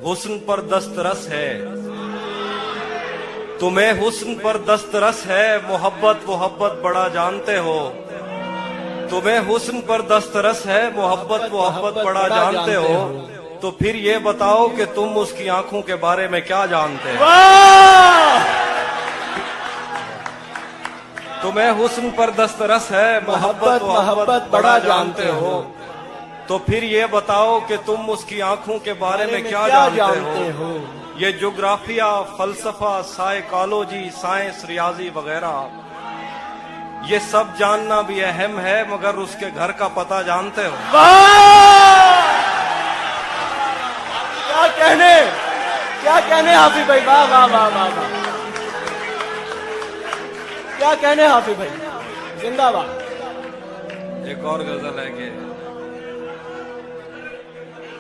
हुस्न पर दस्तरस है, तुम्हें हुस्न पर दस्तरस है, मोहब्बत मोहब्बत बड़ा जानते हो। तुम्हें हुस्न पर दस्तरस है, मोहब्बत मोहब्बत बड़ा जानते हो। तो फिर ये बताओ कि तुम उसकी आंखों के बारे में क्या जानते हो। तुम्हें हुस्न पर दस्तरस है, मोहब्बत मोहब्बत बड़ा जानते हो। तो फिर ये बताओ कि तुम उसकी आंखों के बारे में क्या जानते हो। ये ज्योग्राफिया, फलसफा, साइकोलॉजी, साइंस, रियाजी वगैरह ये सब जानना भी अहम है, मगर उसके घर का पता जानते हो। क्या कहने हाफिज भाई, वाह वाह वाह वाह वाह, क्या कहने हाफिज भाई, जिंदाबाद। एक और गजल है कि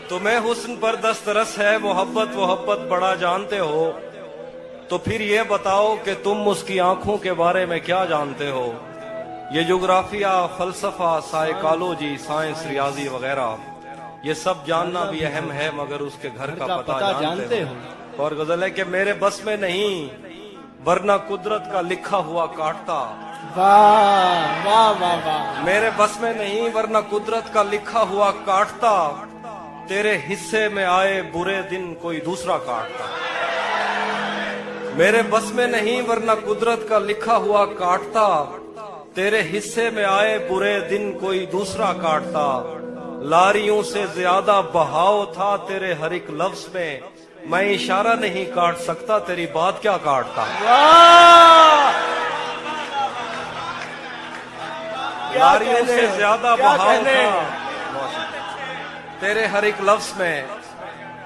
तुम्हें हुस्न पर दस्तरस है, मोहब्बत मोहब्बत बड़ा जानते हो। तो फिर ये बताओ कि तुम उसकी आंखों के बारे में क्या जानते हो। ये ज्योग्राफिया, फलसफा, साइकोलॉजी, साइंस, रियाजी वगैरह ये सब जानना भी अहम है, मगर उसके घर का पता जानते हो। और गजल है कि मेरे बस में नहीं, वरना कुदरत का लिखा हुआ काटता। वाह वाह वाह वाह। मेरे बस में नहीं, वरना कुदरत का लिखा हुआ काटता। तेरे हिस्से में आए बुरे दिन कोई दूसरा काटता। मेरे बस में नहीं, वरना कुदरत का लिखा हुआ काटता। तेरे हिस्से में आए बुरे दिन कोई दूसरा काटता। लारियों से ज्यादा बहाव था तेरे हर एक लफ्ज में, मैं इशारा नहीं काट सकता, तेरी बात क्या काटता। लारियों से ज्यादा बहाव था तेरे हर एक लफ्ज में,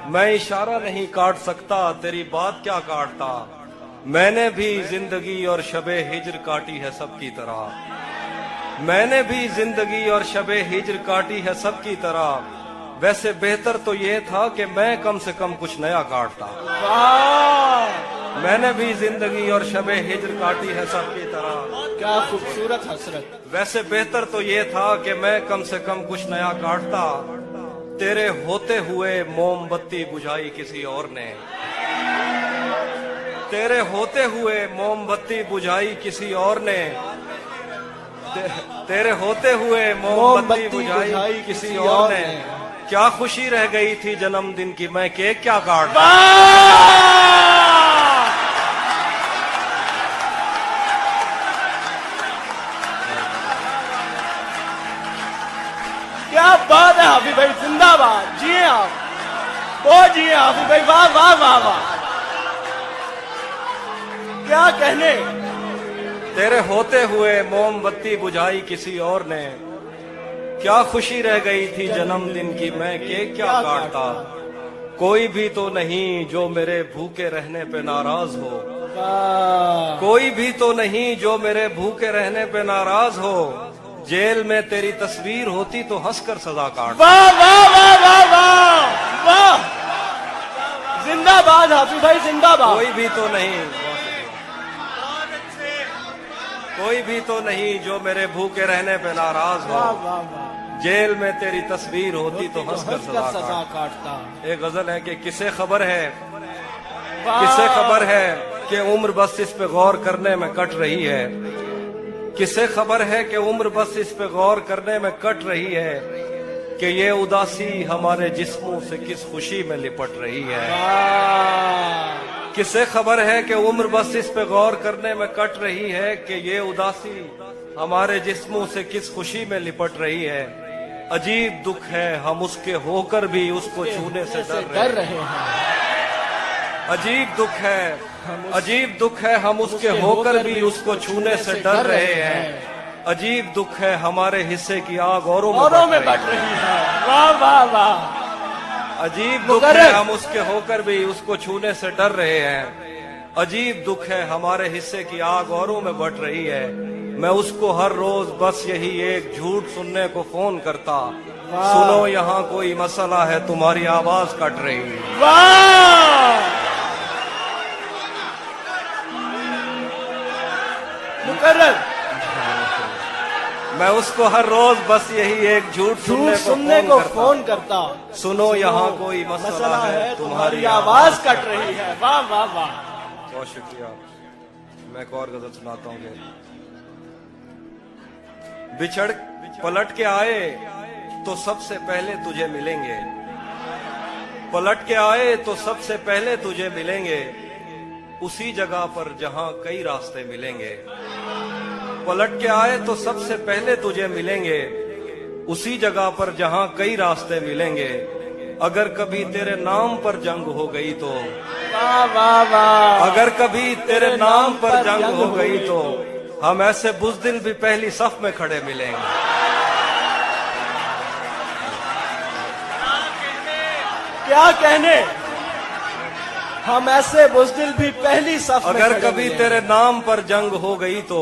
मैं इशारा नहीं काट सकता, तेरी बात क्या काटता। मैंने भी जिंदगी और शबे हिज्र काटी है सबकी तरह। मैंने भी जिंदगी और शबे हिज्र काटी है सबकी तरह। वैसे बेहतर तो ये था कि मैं कम से कम कुछ नया काटता। मैंने भी जिंदगी और शबे हिज्र काटी है सबकी तरह। क्या खूबसूरत हसरत। वैसे बेहतर तो ये था कि मैं कम से कम कुछ नया काटता। तेरे होते हुए मोमबत्ती बुझाई किसी और ने। तेरे होते हुए मोमबत्ती बुझाई किसी और ने। तेरे होते हुए मोमबत्ती बुझाई किसी और ने। क्या खुशी रह गई थी जन्मदिन की, मैं केक क्या काटता। क्या बात है हाफिज भाई, जिंदाबाद। जिए आप, वो जिए हाफिज भाई, वाह वाह वाह वाह, क्या कहने। तेरे होते हुए मोमबत्ती बुझाई किसी और ने। क्या खुशी रह गई थी जन्मदिन की, मैं केक क्या काटता। कोई भी तो नहीं जो मेरे भूखे रहने पे नाराज हो। कोई भी तो नहीं जो मेरे भूखे रहने पे नाराज हो। जेल में तेरी तस्वीर होती तो हंसकर सजा काट। वाह वाह वाह वाह वाह वाह, जिंदाबाद हाफिज भाई, जिंदाबाद। कोई भी तो नहीं, कोई भी तो नहीं जो मेरे भूखे रहने पे नाराज हो। वाह वाह वाह, जेल में तेरी तस्वीर होती तो हंसकर सजा काटता। एक गजल है कि किसे खबर है, किसे खबर है कि उम्र बस इस पे गौर करने में कट रही है। किसे खबर है कि उम्र बस इस पे गौर करने में कट रही है, कि ये उदासी हमारे जिस्मों से किस खुशी में लिपट रही है। किसे खबर है कि उम्र बस इस पे गौर करने में कट रही है, कि ये उदासी हमारे जिस्मों से किस खुशी में लिपट रही है। अजीब दुख है हम उसके होकर भी उसको छूने से डर रहे हैं। अजीब दुख है, अजीब दुख है हम उसके होकर भी उसको छूने से डर रहे हैं। अजीब दुख है हमारे हिस्से की आग औरों में बढ़ रही है। वाह वाह वाह, अजीब दुख है हम उसके होकर भी उसको छूने से डर रहे हैं। अजीब दुख है हमारे हिस्से की आग औरों में बढ़ रही है। मैं उसको हर रोज बस यही एक झूठ सुनने को फोन करता, सुनो यहाँ कोई मसला है तुम्हारी आवाज कट रही है। वाह, मुकर्रर। मैं उसको हर रोज बस यही एक झूठ झूठ सुनने को फोन करता। सुनो यहाँ कोई मसला है, तुम्हारी आवाज कट रही है। वाह वाह वाह, बहुत शुक्रिया। मैं एक और गजल सुनाता हूँ। बिछड़ पलट के आए तो सबसे पहले तुझे मिलेंगे, पलट के आए तो सबसे पहले तुझे मिलेंगे, उसी जगह पर जहां कई रास्ते मिलेंगे। पलट के आए तो सबसे पहले तुझे मिलेंगे, उसी जगह पर जहां कई रास्ते मिलेंगे। अगर कभी तेरे नाम पर जंग हो गई तो, वाह वाह वाह, अगर कभी तेरे नाम पर जंग हो गई तो हम ऐसे बुज़दिल भी पहली सफ में खड़े मिलेंगे। क्या कहने, हम ऐसे बुज़दिल भी पहली सफ में अगर खड़े कभी मिलेंगे। तेरे नाम पर जंग हो गई तो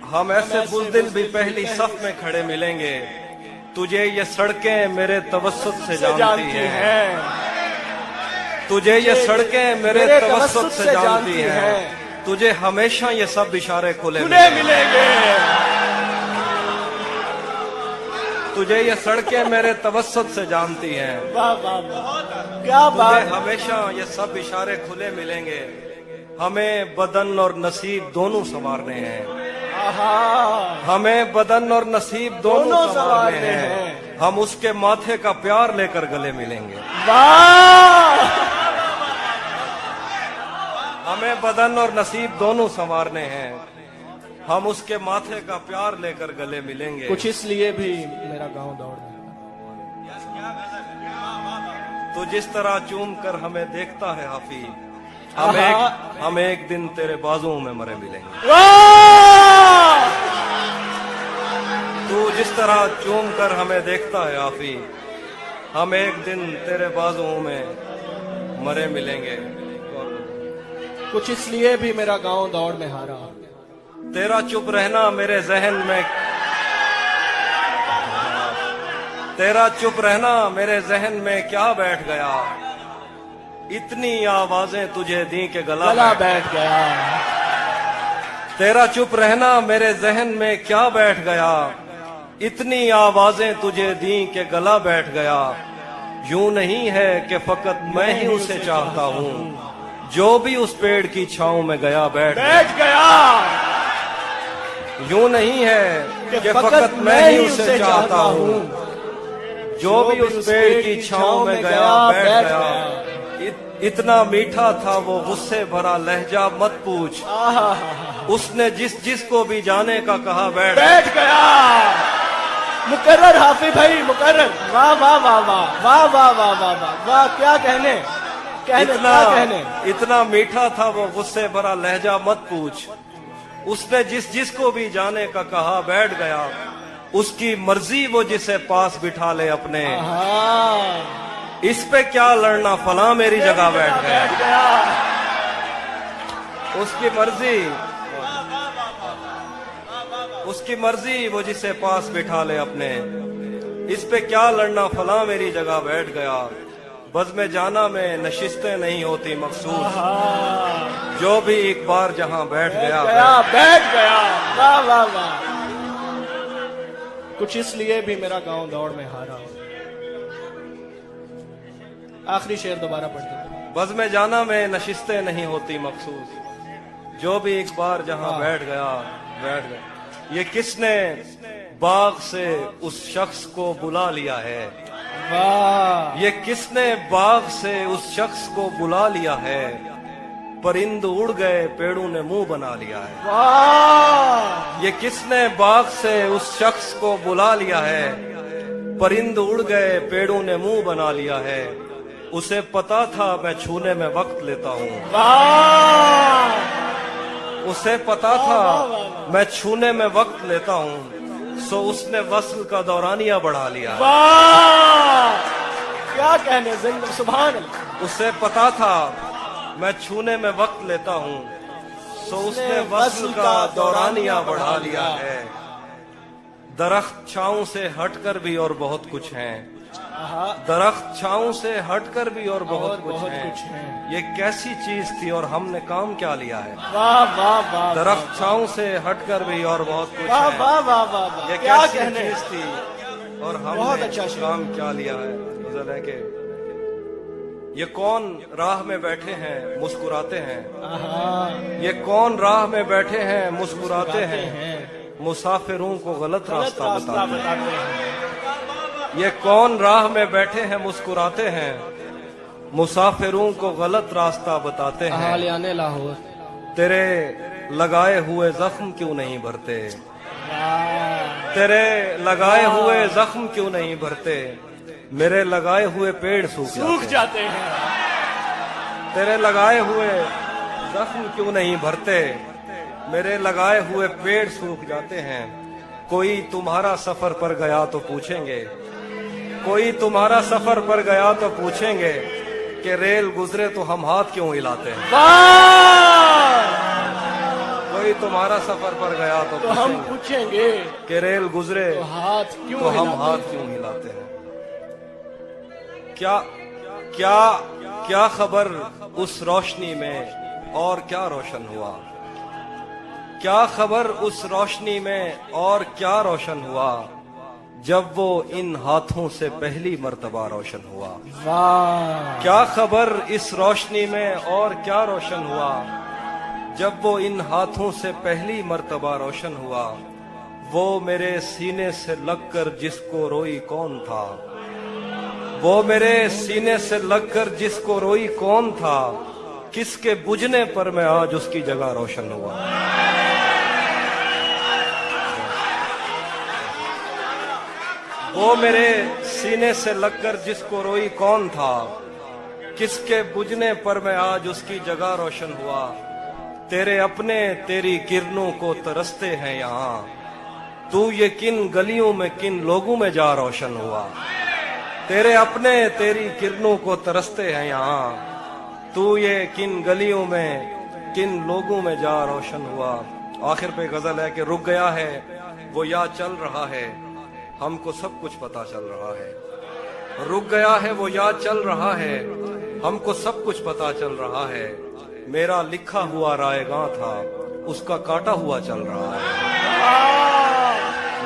हम ऐसे बुज़दिल भी पहली सफ में खड़े मिलेंगे। तुझे ये सड़कें मेरे तवस्सुत से जानती हैं, तुझे ये सड़कें मेरे तवस्सुत से जानती हैं। तुझे हमेशा ये सब इशारे खुले मिलेंगे। तुझे ये सड़कें मेरे तवस्सुत से जानती हैं। वाह वाह वाह, क्या तुझे बात। हमेशा ये सब इशारे खुले मिलेंगे। हमें बदन और नसीब दोनों संवारने हैं, आहा, हमें बदन और नसीब दोनों दोनों संवारने संवारने हैं। हैं। हम उसके माथे का प्यार लेकर गले मिलेंगे। वाह, हमें बदन और नसीब दोनों संवारने हैं। हम उसके माथे का प्यार लेकर गले मिलेंगे। कुछ इसलिए भी मेरा गांव दौड़ रहा तो जिस तरह चूम कर हमें देखता है हाफी, आहा। हम एक दिन तेरे बाजुओं में मरे मिलेंगे। वाह, तू जिस तरह चूम कर हमें देखता है हाफी, हम एक दिन तेरे बाजुओं में मरे मिलेंगे। कुछ इसलिए भी मेरा गांव दौड़ में हारा। तेरा चुप रहना मेरे जहन में, तेरा चुप रहना मेरे जहन में क्या बैठ गया। इतनी आवाजें तुझे दी के गला बैठ गया। तेरा चुप रहना मेरे जहन में क्या बैठ गया। इतनी आवाजें तुझे दी के गला बैठ गया। यूं नहीं है कि फकत मैं ही उसे चाहता हूँ, जो भी उस पेड़ की छांव में गया बैठ गया। यूं नहीं है कि फकत मैं ही उसे चाहता हूँ, जो भी उस पेड़ की छांव में गया बैठ गया। इतना मीठा था वो गुस्से भरा लहजा मत पूछ, उसने जिस को भी जाने का कहा बैठ गया। मुकर्रर हाफी भाई, मुकर्रर। वाह वाह वाह वाह वाह वाह वाह वाह वाह वाह, क्या कहने, इतना मीठा था वो गुस्से भरा लहजा मत पूछ, उसने जिस को भी जाने का कहा बैठ गया। उसकी मर्जी वो जिसे पास बिठा ले अपने, इस पे क्या लड़ना फला मेरी जगह बैठ गया। उसकी मर्जी वो जिसे पास बिठा ले अपने, इस पे क्या लड़ना फला मेरी जगह बैठ गया। बज़्म जाना में नशिस्तें नहीं होती मखसूस, जो भी एक बार जहां बैठ गया। वाह वाह वाह। कुछ इसलिए भी मेरा गांव दौड़ में हारा। आखिरी शेर दोबारा पढ़ते हैं। बज़्म जाना में नशिस्तें नहीं होती मखसूस, जो भी एक बार जहां बैठ गया बैठ गया। ये किसने बाग से उस शख्स को बुला लिया है, वाह, ये किसने बाग से उस शख्स को बुला लिया है। परिंद उड़ गए पेड़ों ने मुंह बना लिया है। वाह, ये किसने बाग से उस शख्स को बुला लिया है। परिंद उड़ गए पेड़ों ने मुंह बना लिया है। उसे पता था मैं छूने में वक्त लेता हूँ, उसे पता था मैं छूने में वक्त लेता हूँ, सो उसने वस्ल का दौरानिया बढ़ा लिया। वाह, क्या कहने, सुभान अल्लाह। उसे पता था मैं छूने में वक्त लेता हूँ, सो उसने वस्ल का दौरानिया बढ़ा लिया है। दरख्त छांव से हटकर भी और बहुत कुछ है, आहा, दरख्त छाँव से हटकर भी और बहुत कुछ बहुत है। कुछ है। ये कैसी चीज थी और हमने काम क्या लिया है। वाह वाह वाह, दरख्त छाँव से हटकर भी और बहुत कुछ वाह है। वाह वाह वाह वाह, ये क्या कैसी कहने। चीज थी और बहुत हमने अच्छा शेर। काम क्या लिया है। गजल है कि ये कौन राह में बैठे हैं मुस्कुराते हैं। आहा, ये कौन राह में बैठे हैं मुस्कुराते हैं। हैं। मुसाफिरों को गलत गलत रास्ता रास्ता बताते हैं। बताते हैं। ये कौन राह में बैठे हैं मुस्कुराते हैं। मुसाफिरों को गलत रास्ता बताते हैं। हालियाने लाहौर। तेरे लगाए हुए जख्म क्यों नहीं भरते। वाह, तेरे लगाए हुए जख्म क्यों नहीं भरते। मेरे लगाए हुए पेड़ सूख सूख जाते हैं। जाते हैं। तेरे लगाए हुए जख्म क्यों नहीं भरते। मेरे लगाए हुए पेड़ सूख जाते हैं। कोई तुम्हारा सफर पर गया तो पूछेंगे। कोई तुम्हारा सफर पर गया तो पूछेंगे कि रेल गुजरे तो हम हाथ क्यों हिलाते हैं। वाह, कोई तुम्हारा सफर पर गया तो तो हम पूछेंगे पूछेंगे कि रेल गुजरे तो हाथ क्यों तो हम हिलाते हाथ क्यों हिलाते हैं। क्या क्या क्या खबर उस रोशनी में और क्या रोशन हुआ। क्या खबर उस रोशनी में और क्या रोशन हुआ। जब वो इन हाथों से पहली मर्तबा रोशन हुआ। वाह, क्या खबर इस रोशनी में और क्या रोशन हुआ। जब वो इन हाथों से पहली मर्तबा रोशन हुआ। वो मेरे सीने से लगकर जिसको रोई कौन था। वो मेरे सीने से लगकर जिसको रोई कौन था। किसके बुझने पर मैं आज उसकी जगह रोशन हुआ। वो मेरे सीने से लगकर जिसको रोई कौन था। किसके बुझने पर मैं आज उसकी जगह रोशन हुआ। तेरे अपने तेरी किरणों को तरसते हैं यहाँ। तू ये किन गलियों में किन लोगों में जा रोशन हुआ। तेरे अपने तेरी किरणों को तरसते हैं यहाँ। तू ये किन गलियों में किन लोगों में जा रोशन हुआ। आखिर पे गजल है कि रुक गया है वो या चल रहा है। हमको सब कुछ पता चल रहा है। रुक गया है वो या चल रहा है। हमको सब कुछ पता चल रहा है। मेरा लिखा हुआ रायगां था उसका काटा हुआ चल रहा है।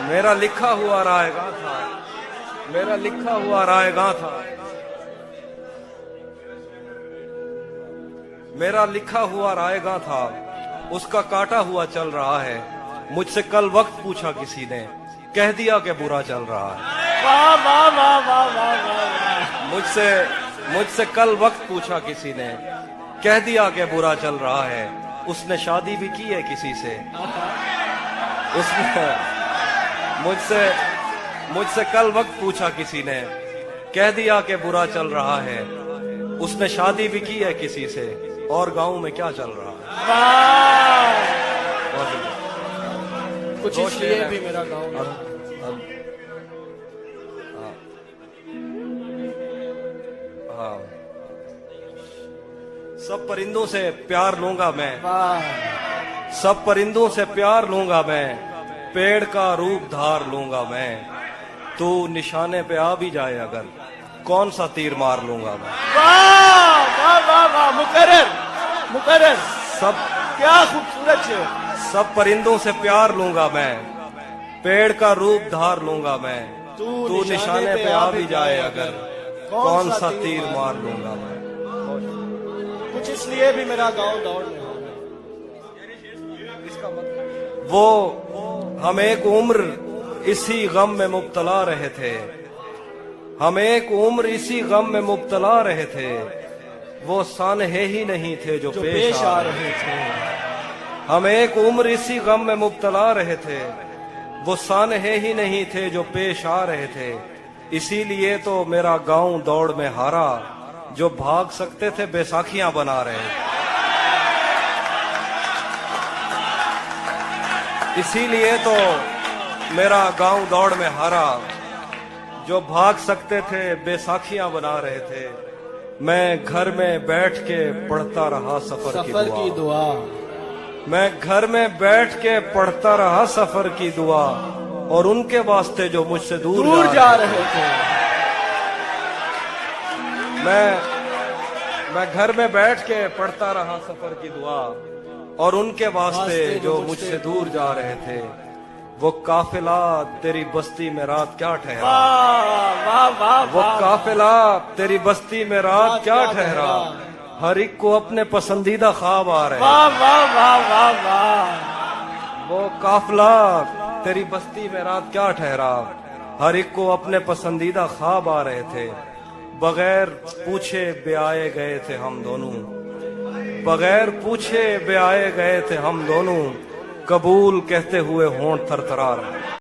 मेरा लिखा हुआ रायगां था। मेरा लिखा हुआ रायगां था। मेरा लिखा हुआ रायगां था उसका काटा हुआ चल रहा है। मुझसे कल वक्त पूछा किसी ने कह दिया कि बुरा चल रहा है। वाह वाह वाह वाह वाह वाह, मुझसे कल वक्त पूछा किसी ने कह दिया कि बुरा चल रहा है। उसने शादी भी की है किसी से। उसने मुझसे कल वक्त पूछा किसी ने कह दिया कि बुरा चल रहा है। उसने शादी भी की है किसी से और गांव में क्या चल रहा है। वाह, बहुत कुछ दो इसलिए शेर है। भी मेरा गाँव। अब हाँ। सब परिंदों से प्यार लूंगा मैं। वाह, सब परिंदों से प्यार लूंगा मैं। पेड़ का रूप धार लूंगा मैं। तू निशाने पे आ भी जाए अगर कौन सा तीर मार लूंगा मैं। वाह वाह वाह वाह, मुकर्रर मुकर्रर, सब क्या खूबसूरत शेर। सब परिंदों से प्यार लूंगा मैं। पेड़ का रूप धार लूंगा मैं। तू निशाने पे आ भी जाए अगर कौन सा तीर मार लूंगा मैं। कुछ इसलिए भी मेरा गाँव दौड़ में। वो हम एक उम्र इसी गम में मुब्तला रहे थे। हम एक उम्र इसी गम में मुब्तला रहे थे। वो सानहे ही नहीं थे जो पेश आ रहे थे। हम एक उम्र इसी गम में मुब्तला रहे थे। वो सानहे ही नहीं थे जो पेश आ रहे थे। इसीलिए तो मेरा गांव दौड़ में हारा। जो भाग सकते थे बैसाखियां बना रहे थे। इसीलिए तो मेरा गांव दौड़ में हारा। जो भाग सकते थे बैसाखियां बना रहे थे। मैं घर में बैठ के पढ़ता रहा सफर की दुआ। मैं घर में बैठ के पढ़ता रहा सफर की दुआ। और उनके वास्ते जो मुझसे दूर जा रहे थे। मैं घर में बैठ के पढ़ता रहा सफर की दुआ, और उनके वास्ते जो मुझसे दूर जा रहे थे, वो काफिला तेरी बस्ती में रात क्या ठहरा, वाह वाह वाह वो वाह काफिला तेरी बस्ती में रात क्या ठहरा, हर एक को अपने पसंदीदा ख्वाब आ रहे, वाह वाह वाह वाह वाह वो काफिला तेरी बस्ती में रात क्या ठहरा, हर एक को अपने पसंदीदा ख्वाब आ रहे थे, बगैर पूछे ब्याए गए थे हम दोनों, बगैर पूछे ब्याए गए थे हम दोनों, कबूल कहते हुए होंठ थरथरा रहे।